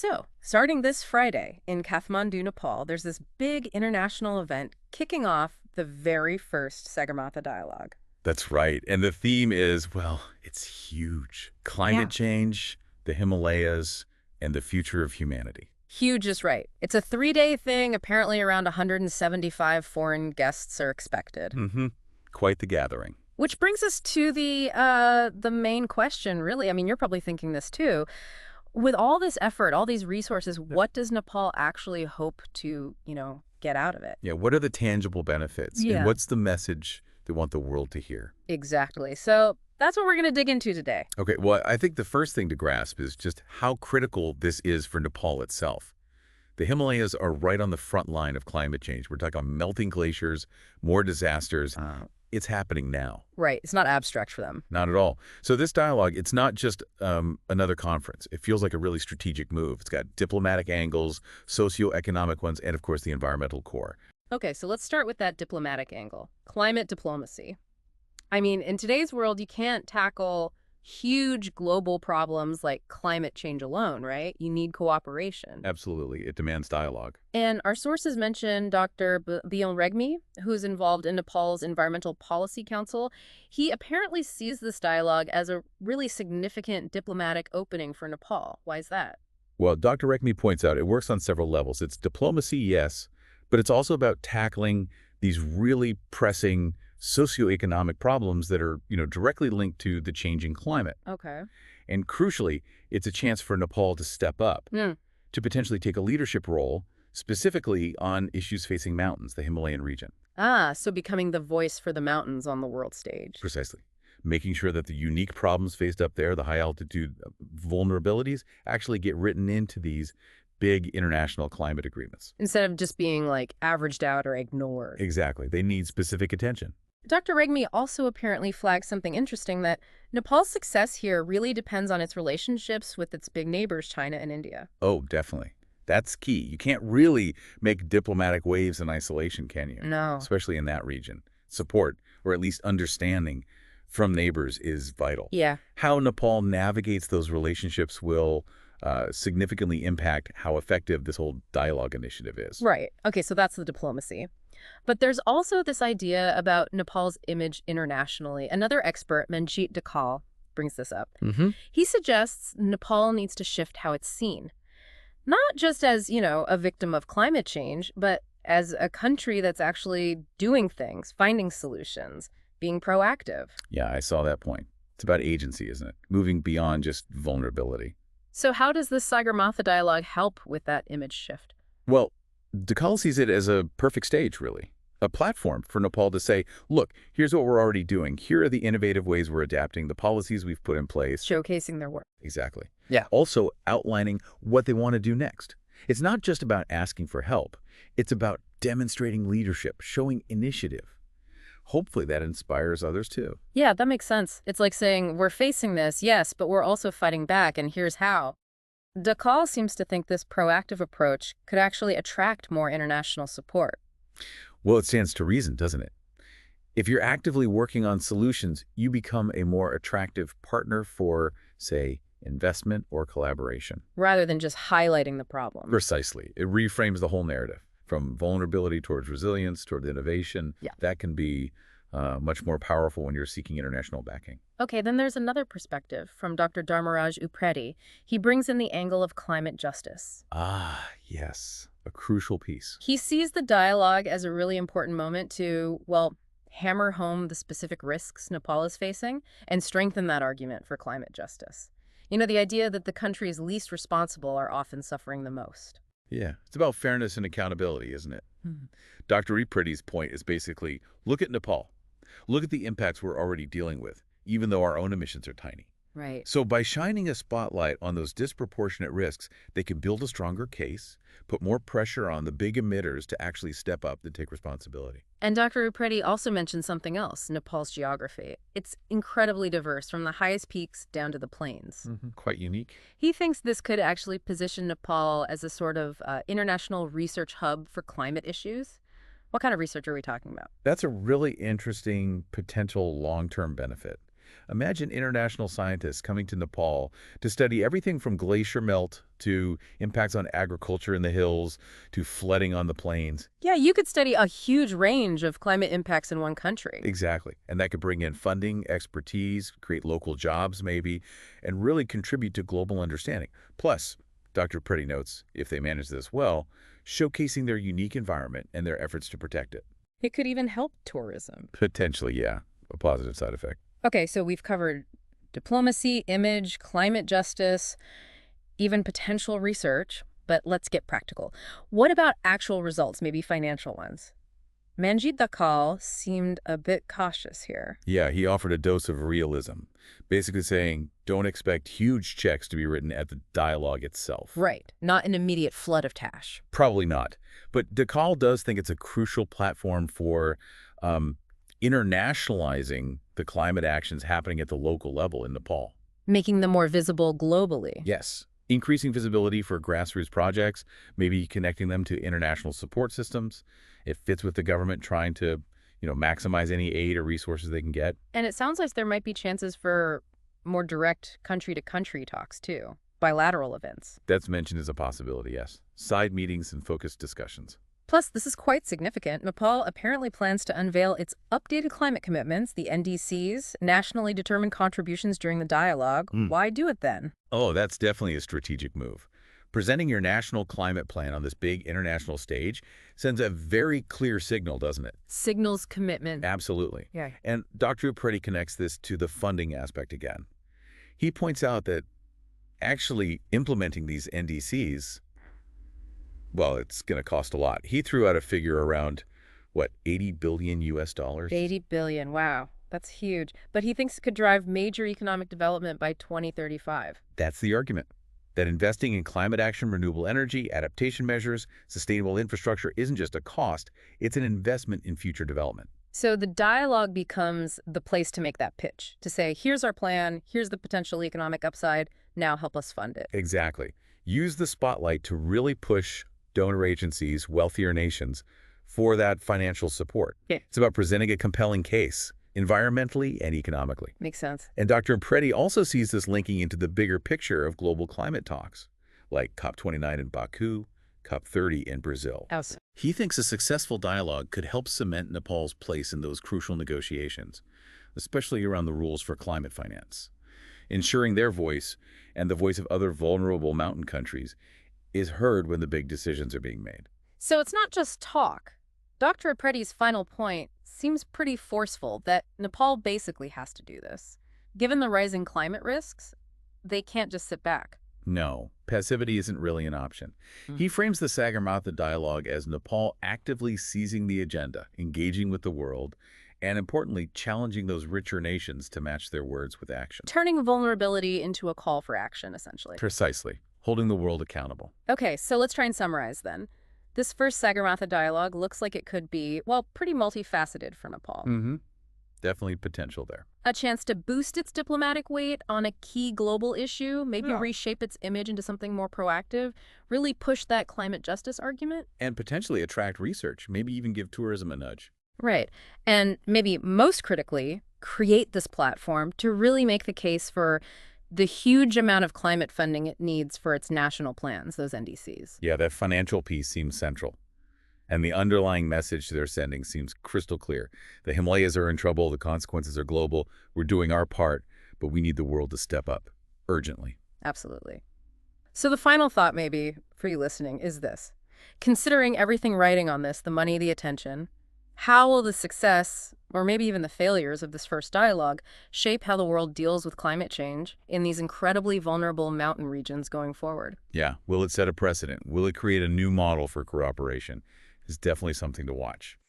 So, starting this Friday in Kathmandu, Nepal, there's this big international event kicking off the very first Sagarmatha Dialogue. That's right. And the theme is, well, it's huge. Climate Yeah. change, the Himalayas, and the future of humanity. Huge is right. It's a 3-day thing. Apparently, around 175 foreign guests are expected. Mm-hmm. Quite the gathering. Which brings us to the main question, really. I mean, you're probably thinking this too. With all this effort, all these resources, what does Nepal actually hope to, get out of it? Yeah, what are the tangible benefits? And Yeah. what's the message they want the world to hear? Exactly. So that's what we're going to dig into today. Okay, well, I think the first thing to grasp is just how critical this is for Nepal itself. The Himalayas are right on the front line of climate change. We're talking about melting glaciers, more disasters. It's happening now. Right. It's not abstract for them. Not at all. So this dialogue, it's not just another conference. It feels like a really strategic move. It's got diplomatic angles, socioeconomic ones, and of course the environmental core. Okay, so let's start with that diplomatic angle. Climate diplomacy. I mean, in today's world, you can't tackle huge global problems like climate change alone, right? You need cooperation. Absolutely. It demands dialogue. And our sources mention Dr. Bimal Regmi, who's involved in Nepal's Environmental Policy Council. He apparently sees this dialogue as a really significant diplomatic opening for Nepal. Why is that? Well, Dr. Rekmi points out it works on several levels. It's diplomacy, yes, but it's also about tackling these really pressing socioeconomic problems that are, directly linked to the changing climate. Okay. And crucially, it's a chance for Nepal to step up, to potentially take a leadership role, specifically on issues facing mountains, the Himalayan region. So becoming the voice for the mountains on the world stage. Precisely. Making sure that the unique problems faced up there, the high altitude vulnerabilities, actually get written into these big international climate agreements. Instead of just being like averaged out or ignored. Exactly. They need specific attention. Dr. Regmi also apparently flagged something interesting, that Nepal's success here really depends on its relationships with its big neighbors, China and India. Oh, definitely. That's key. You can't really make diplomatic waves in isolation, can you? No. Especially in that region. Support, or at least understanding from neighbors, is vital. Yeah. How Nepal navigates those relationships will significantly impact how effective this whole dialogue initiative is. Right. Okay, so that's the diplomacy. But there's also this idea about Nepal's image internationally. Another expert, Manjeet Dhakal, brings this up. He suggests Nepal needs to shift how it's seen. Not just as, a victim of climate change, but as a country that's actually doing things, finding solutions, being proactive. Yeah, I saw that point. It's about agency, isn't it? Moving beyond just vulnerability. So how does this Sagarmatha dialogue help with that image shift? Well, Dhakal sees it as a perfect stage, really. A platform for Nepal to say, look, here's what we're already doing. Here are the innovative ways we're adapting, the policies we've put in place. Showcasing their work. Exactly. Yeah. Also outlining what they want to do next. It's not just about asking for help. It's about demonstrating leadership, showing initiative. Hopefully that inspires others too. Yeah, that makes sense. It's like saying, we're facing this, yes, but we're also fighting back, and here's how. Dhakal seems to think this proactive approach could actually attract more international support. Well, it stands to reason, doesn't it? If you're actively working on solutions, you become a more attractive partner for, say, investment or collaboration. Rather than just highlighting the problem. Precisely. It reframes the whole narrative, from vulnerability towards resilience, toward innovation. Yeah. That can be much more powerful when you're seeking international backing. Okay, then there's another perspective from Dr. Dharmaraj Upreti. He brings in the angle of climate justice. Ah, yes. A crucial piece. He sees the dialogue as a really important moment to, hammer home the specific risks Nepal is facing and strengthen that argument for climate justice. The idea that the countries least responsible are often suffering the most. Yeah, it's about fairness and accountability, isn't it? Dr. Upreti's point is basically, look at Nepal. Look at the impacts we're already dealing with, even though our own emissions are tiny. Right. So by shining a spotlight on those disproportionate risks, they can build a stronger case, put more pressure on the big emitters to actually step up and take responsibility. And Dr. Upreti also mentioned something else, Nepal's geography. It's incredibly diverse, from the highest peaks down to the plains. Quite unique. He thinks this could actually position Nepal as a sort of international research hub for climate issues. What kind of research are we talking about? That's a really interesting potential long-term benefit. Imagine international scientists coming to Nepal to study everything from glacier melt to impacts on agriculture in the hills to flooding on the plains. Yeah, you could study a huge range of climate impacts in one country. Exactly. And that could bring in funding, expertise, create local jobs maybe, and really contribute to global understanding. Plus, Dr. Upreti notes, if they manage this well, showcasing their unique environment and their efforts to protect it. It could even help tourism. Potentially, yeah, a positive side effect. Okay, so we've covered diplomacy, image, climate justice, even potential research, but let's get practical. What about actual results, maybe financial ones? Manjeet Dhakal seemed a bit cautious here. Yeah, he offered a dose of realism, basically saying, don't expect huge checks to be written at the dialogue itself. Right, not an immediate flood of cash. Probably not. But Dhakal does think it's a crucial platform for internationalizing the climate actions happening at the local level in Nepal. Making them more visible globally. Yes. Increasing visibility for grassroots projects, maybe connecting them to international support systems. It fits with the government trying to, maximize any aid or resources they can get. And it sounds like there might be chances for more direct country-to-country talks, too. Bilateral events. That's mentioned as a possibility, yes. Side meetings and focused discussions. Plus, this is quite significant. Nepal apparently plans to unveil its updated climate commitments, the NDCs, nationally determined contributions during the dialogue. Why do it then? Oh, that's definitely a strategic move. Presenting your national climate plan on this big international stage sends a very clear signal, doesn't it? Signals commitment. Absolutely. Yeah. And Dr. Upreti connects this to the funding aspect again. He points out that actually implementing these NDCs, well, it's going to cost a lot. He threw out a figure around, 80 billion US dollars? 80 billion, wow. That's huge. But he thinks it could drive major economic development by 2035. That's the argument. That investing in climate action, renewable energy, adaptation measures, sustainable infrastructure isn't just a cost, it's an investment in future development. So the dialogue becomes the place to make that pitch, to say, here's our plan, here's the potential economic upside, now help us fund it. Exactly. Use the spotlight to really push donor agencies, wealthier nations, for that financial support. Yeah. It's about presenting a compelling case, environmentally and economically. Makes sense. And Dr. Upreti also sees this linking into the bigger picture of global climate talks, like COP29 in Baku, COP30 in Brazil. Awesome. He thinks a successful dialogue could help cement Nepal's place in those crucial negotiations, especially around the rules for climate finance. Ensuring their voice, and the voice of other vulnerable mountain countries, is heard when the big decisions are being made. So it's not just talk. Dr. Upreti's final point seems pretty forceful, that Nepal basically has to do this. Given the rising climate risks, they can't just sit back. No, passivity isn't really an option. He frames the Sagarmatha Dialogue as Nepal actively seizing the agenda, engaging with the world, and importantly, challenging those richer nations to match their words with action. Turning vulnerability into a call for action, essentially. Precisely. Holding the world accountable. Okay, so let's try and summarize then. This first Sagarmatha Dialogue looks like it could be, well, pretty multifaceted for Nepal. Definitely potential there. A chance to boost its diplomatic weight on a key global issue, maybe reshape its image into something more proactive, really push that climate justice argument. And potentially attract research, maybe even give tourism a nudge. Right. And maybe most critically, create this platform to really make the case for the huge amount of climate funding it needs for its national plans, those NDCs. Yeah, that financial piece seems central. And the underlying message they're sending seems crystal clear. The Himalayas are in trouble, the consequences are global, we're doing our part, but we need the world to step up, urgently. Absolutely. So the final thought maybe for you listening is this. Considering everything riding on this, the money, the attention, how will the success, or maybe even the failures of this first dialogue, shape how the world deals with climate change in these incredibly vulnerable mountain regions going forward? Yeah, will it set a precedent? Will it create a new model for cooperation? It's definitely something to watch.